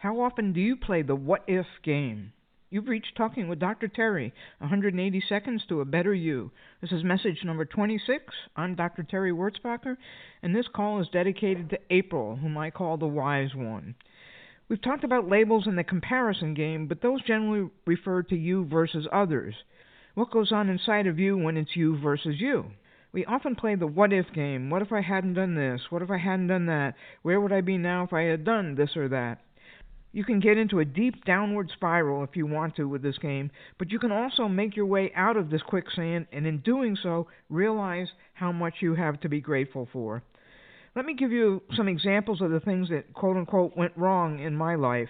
How often do you play the what if game? You've reached Talking with Dr. Terry, 180 seconds to a better you. This is message number 26. I'm Dr. Terry Wurzbacher, and this call is dedicated to April, whom I call the wise one. We've talked about labels in the comparison game, but those generally refer to you versus others. What goes on inside of you when it's you versus you? We often play the what if game. What if I hadn't done this? What if I hadn't done that? Where would I be now if I had done this or that? You can get into a deep downward spiral if you want to with this game, but you can also make your way out of this quicksand and in doing so realize how much you have to be grateful for. Let me give you some examples of the things that quote unquote went wrong in my life.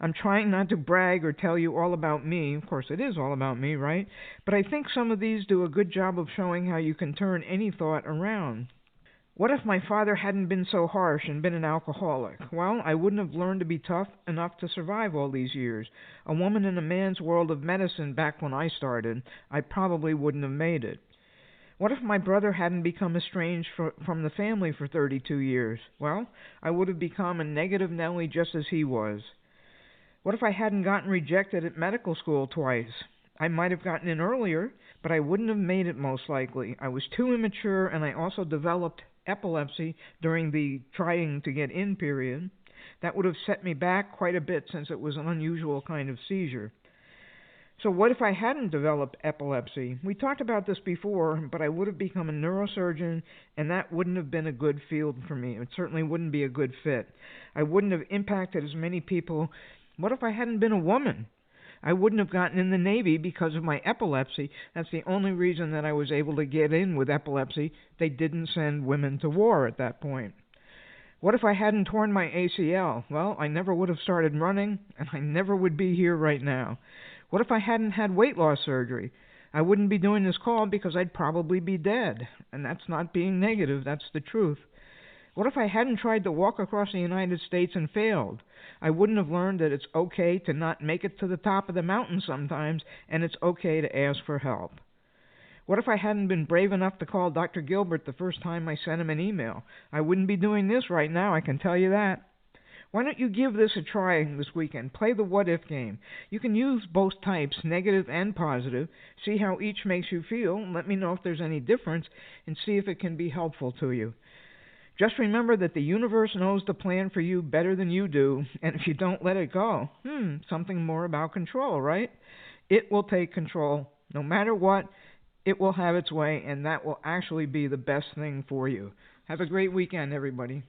I'm trying not to brag or tell you all about me. Of course, it is all about me, right? But I think some of these do a good job of showing how you can turn any thought around. What if my father hadn't been so harsh and been an alcoholic? Well, I wouldn't have learned to be tough enough to survive all these years. A woman in a man's world of medicine back when I started, I probably wouldn't have made it. What if my brother hadn't become estranged from the family for 32 years? Well, I would have become a negative Nelly just as he was. What if I hadn't gotten rejected at medical school twice? I might have gotten in earlier, but I wouldn't have made it most likely. I was too immature, and I also developed epilepsy during the trying to get in period. That would have set me back quite a bit since it was an unusual kind of seizure. So what if I hadn't developed epilepsy? We talked about this before, but I would have become a neurosurgeon, and that wouldn't have been a good field for me. It certainly wouldn't be a good fit. I wouldn't have impacted as many people. What if I hadn't been a woman? I wouldn't have gotten in the Navy because of my epilepsy. That's the only reason that I was able to get in with epilepsy. They didn't send women to war at that point. What if I hadn't torn my ACL? Well, I never would have started running, and I never would be here right now. What if I hadn't had weight loss surgery? I wouldn't be doing this call because I'd probably be dead. And that's not being negative, that's the truth. What if I hadn't tried to walk across the United States and failed? I wouldn't have learned that it's okay to not make it to the top of the mountain sometimes, and it's okay to ask for help. What if I hadn't been brave enough to call Dr. Gilbert the first time I sent him an email? I wouldn't be doing this right now, I can tell you that. Why don't you give this a try this weekend? Play the what-if game. You can use both types, negative and positive. See how each makes you feel. Let me know if there's any difference, and see if it can be helpful to you. Just remember that the universe knows the plan for you better than you do, and if you don't let it go, something more about control, right? It will take control. No matter what, it will have its way, and that will actually be the best thing for you. Have a great weekend, everybody.